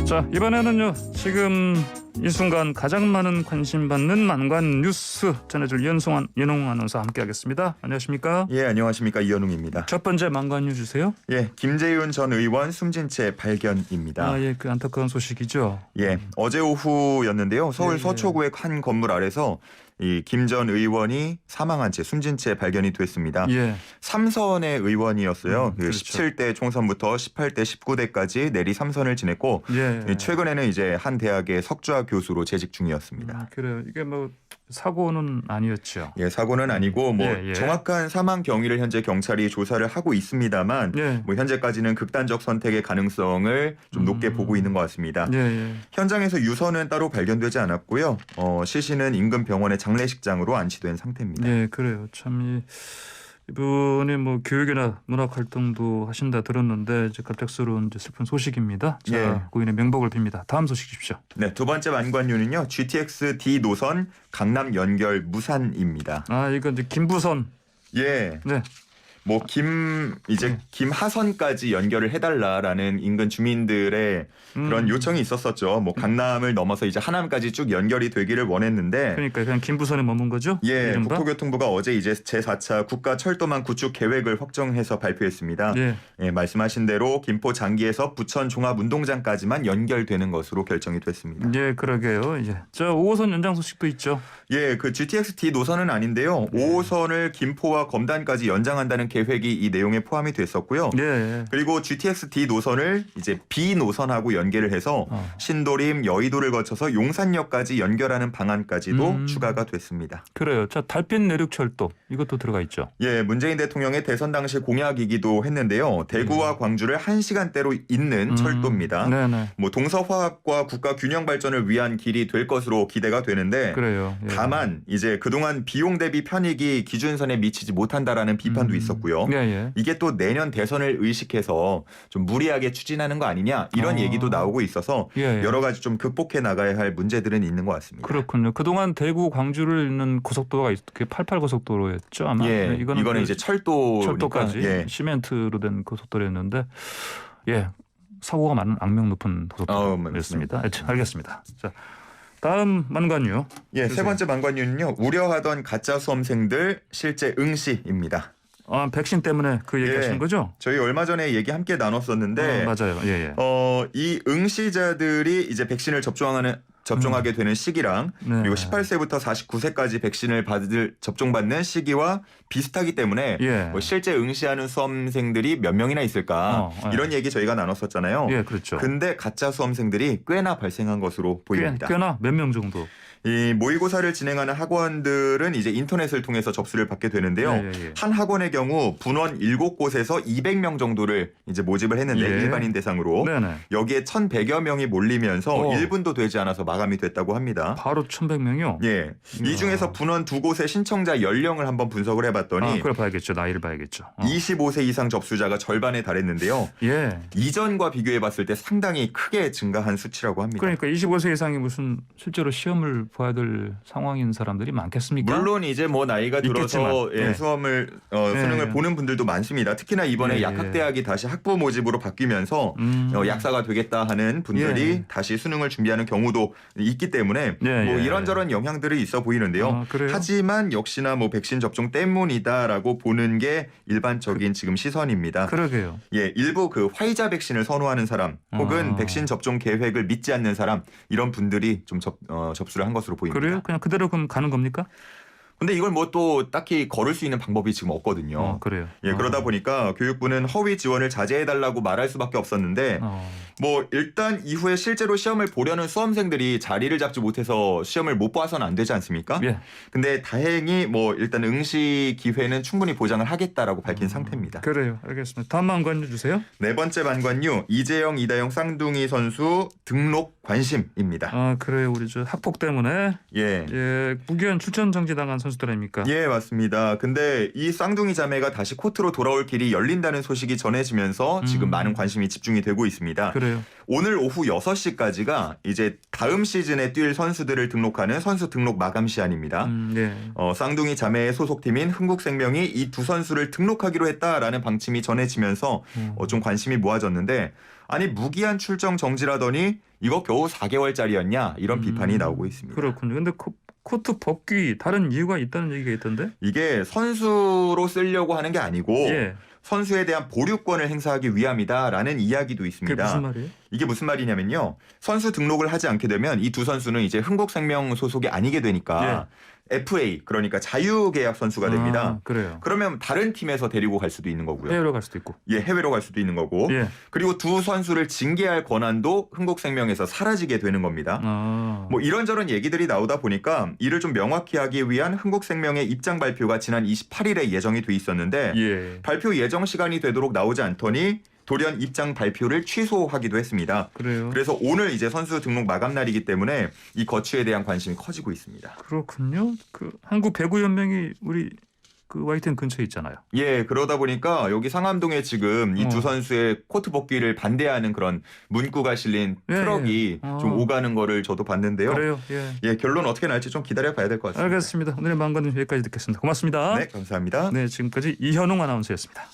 자, 이번에는요, 지금 이 순간 가장 많은 관심 받는 만관 뉴스 전해줄 연홍 아나운서 함께하겠습니다. 안녕하십니까? 예, 안녕하십니까, 이현웅입니다. 첫 번째 만관 뉴스 주세요. 예, 김재윤 전 의원 숨진 채 발견입니다. 아, 예, 그 안타까운 소식이죠. 예, 어제 오후였는데요. 서울 예. 서초구의 한 건물 아래서 이 김 전 의원이 사망한 채 숨진 채 발견이 됐습니다. 예, 삼선의 의원이었어요. 그 그렇죠. 17대 총선부터 18대, 19대까지 내리 3선을 지냈고 예. 최근에는 이제 한 대학의 석좌 교수로 재직 중이었습니다. 그래요. 이게 뭐 사고는 아니었죠. 예, 사고는 아니고 뭐 예. 정확한 사망 경위를 현재 경찰이 조사를 하고 있습니다만 예. 뭐 현재까지는 극단적 선택의 가능성을 좀 높게 보고 있는 것 같습니다. 예. 현장에서 유서는 따로 발견되지 않았고요. 시신은 인근 병원의 장례식장으로 안치된 상태입니다. 예, 그래요. 참 이분이 뭐 교육이나 문학 활동도 하신다 들었는데 이제 갑작스러운 이제 슬픈 소식입니다. 자, 예. 고인의 명복을 빕니다. 다음 소식 주십시오. 네, 두 번째 만관유는요. GTX D 노선 강남 연결 무산입니다. 아, 이건 이제 김부선. 예. 네. 뭐 김하선까지 연결을 해달라라는 인근 주민들의 그런 요청이 있었었죠. 뭐 강남을 넘어서 이제 하남까지 쭉 연결이 되기를 원했는데, 그러니까 그냥 김부선에 머문 거죠? 예, 이른바? 국토교통부가 어제 이제 제4차 국가철도망 구축 계획을 확정해서 발표했습니다. 예. 예, 말씀하신 대로 김포 장기에서 부천 종합운동장까지만 연결되는 것으로 결정이 됐습니다. 예, 그러게요. 예. 저 5호선 연장 소식도 있죠. 예, 그 GTX-D 노선은 아닌데요. 5호선을 김포와 검단까지 연장한다는 계획이 이 내용에 포함이 됐었고요. 예. 그리고 GTX-D 노선을 이제 B 노선하고 연계를 해서 신도림, 여의도를 거쳐서 용산역까지 연결하는 방안까지도 추가가 됐습니다. 그래요. 자, 달빛 내륙철도 이것도 들어가 있죠. 예, 문재인 대통령의 대선 당시 공약이기도 했는데요. 대구와 광주를 1시간대로 잇는 철도입니다. 네네. 뭐 동서화합과 국가 균형 발전을 위한 길이 될 것으로 기대가 되는데, 그래요. 예. 다만 이제 그동안 비용 대비 편익이 기준선에 미치지 못한다라는 비판도 있었고요. 예. 이게 또 내년 대선을 의식해서 좀 무리하게 추진하는 거 아니냐 이런 얘기도 나오고 있어서 예. 여러 가지 좀 극복해 나가야 할 문제들은 있는 것 같습니다. 그렇군요. 그동안 대구 광주를 잇는 고속도로가 그 88 고속도로였죠, 아마. 예, 네, 이거는 그 이제 철도니까, 철도까지 시멘트로 된 고속도로였는데, 예, 사고가 많은 악명 높은 고속도로였습니다. 알겠습니다. 자, 다음 만관유. 예, 세 번째 만관유는요. 우려하던 가짜 수험생들 실제 응시입니다. 아, 백신 때문에 그 얘기하시는 거죠? 저희 얼마 전에 얘기 함께 나눴었는데, 맞아요. 예. 이 응시자들이 이제 백신을 접종하게 되는 시기랑 네. 그리고 18세부터 49세까지 백신을 접종받는 시기와 비슷하기 때문에 예. 뭐 실제 응시하는 수험생들이 몇 명이나 있을까 이런 얘기 저희가 나눴었잖아요. 예, 그렇죠. 근데 가짜 수험생들이 꽤나 발생한 것으로 보입니다. 꽤나 몇 명 정도. 이 모의고사를 진행하는 학원들은 이제 인터넷을 통해서 접수를 받게 되는데요. 예. 한 학원의 경우 분원 7곳에서 200명 정도를 이제 모집을 했는데 일반인 대상으로 네네. 여기에 1,100여 명이 몰리면서 1분도 되지 않아서 마감이 됐다고 합니다. 바로 1,100명이요? 예. 이 중에서 분원 2곳의 신청자 연령을 한번 분석을 해봤더니 그래 봐야겠죠. 나이를 봐야겠죠. 25세 이상 접수자가 절반에 달했는데요. 예. 이전과 비교해봤을 때 상당히 크게 증가한 수치라고 합니다. 그러니까 25세 이상이 무슨 실제로 시험을 봐야 될 상황인 사람들이 많겠습니까? 물론 이제 뭐 나이가 들어서 수능을 보는 분들도 많습니다. 특히나 이번에 약학대학이 다시 학부 모집으로 바뀌면서 약사가 되겠다 하는 분들이 다시 수능을 준비하는 경우도 있기 때문에 뭐 이런저런 영향들이 있어 보이는데요. 하지만 역시나 뭐 백신 접종 때문이다라고 보는 게 일반적인 지금 시선입니다. 그러게요. 예, 일부 그 화이자 백신을 선호하는 사람 혹은 백신 접종 계획을 믿지 않는 사람 이런 분들이 좀 접수를 한 것으로 보입니다. 그래요? 그냥 그대로 그럼 가는 겁니까? 근데 이걸 뭐 또 딱히 걸을 수 있는 방법이 지금 없거든요. 그래요. 예, 그러다 보니까 교육부는 허위 지원을 자제해달라고 말할 수밖에 없었는데 뭐 일단 이후에 실제로 시험을 보려는 수험생들이 자리를 잡지 못해서 시험을 못 봐서는 안 되지 않습니까? 예. 근데 다행히 뭐 일단 응시 기회는 충분히 보장을 하겠다라고 밝힌 상태입니다. 그래요. 알겠습니다. 다음 만관유 주세요. 네 번째 만관유 이재영, 이다영 쌍둥이 선수 등록 관심입니다. 그래요. 우리 저 학폭 때문에 무기한 출전 정지당한 선수들 아닙니까? 예, 맞습니다. 근데 이 쌍둥이 자매가 다시 코트로 돌아올 길이 열린다는 소식이 전해지면서 지금 많은 관심이 집중이 되고 있습니다. 그래요. 오늘 오후 6시까지가 이제 다음 시즌에 뛸 선수들을 등록하는 선수 등록 마감 시한입니다. 네. 쌍둥이 자매의 소속팀인 흥국생명이 이 두 선수를 등록하기로 했다라는 방침이 전해지면서 좀 관심이 모아졌는데 아니 무기한 출정 정지라더니 이거 겨우 4개월짜리였냐 이런 비판이 나오고 있습니다. 그렇군요. 근데 코트 복귀 다른 이유가 있다는 얘기가 있던데? 이게 선수로 쓰려고 하는 게 아니고 예. 선수에 대한 보류권을 행사하기 위함이다라는 이야기도 있습니다. 그게 무슨 말이에요? 이게 무슨 말이냐면요. 선수 등록을 하지 않게 되면 이 두 선수는 이제 흥국생명 소속이 아니게 되니까 FA 그러니까 자유계약 선수가 됩니다. 그래요. 그러면 다른 팀에서 데리고 갈 수도 있는 거고요. 해외로 갈 수도 있고. 예, 해외로 갈 수도 있는 거고. 예. 그리고 두 선수를 징계할 권한도 흥국생명에서 사라지게 되는 겁니다. 뭐 이런저런 얘기들이 나오다 보니까 이를 좀 명확히 하기 위한 흥국생명의 입장 발표가 지난 28일에 예정이 돼 있었는데 예. 발표 예정 시간이 되도록 나오지 않더니 돌연 입장 발표를 취소하기도 했습니다. 그래요. 그래서 오늘 이제 선수 등록 마감 날이기 때문에 이 거취에 대한 관심이 커지고 있습니다. 그렇군요. 그 한국 배구 연맹이 우리 그 YTN 근처에 있잖아요. 예, 그러다 보니까 여기 상암동에 지금 이 두 선수의 코트 복귀를 반대하는 그런 문구가 실린 트럭이 좀 오가는 거를 저도 봤는데요. 그래요. 예, 결론 어떻게 날지 좀 기다려 봐야 될 것 같습니다. 알겠습니다. 오늘의 망건은 여기까지 듣겠습니다. 고맙습니다. 네, 감사합니다. 네, 지금까지 이현웅 아나운서였습니다.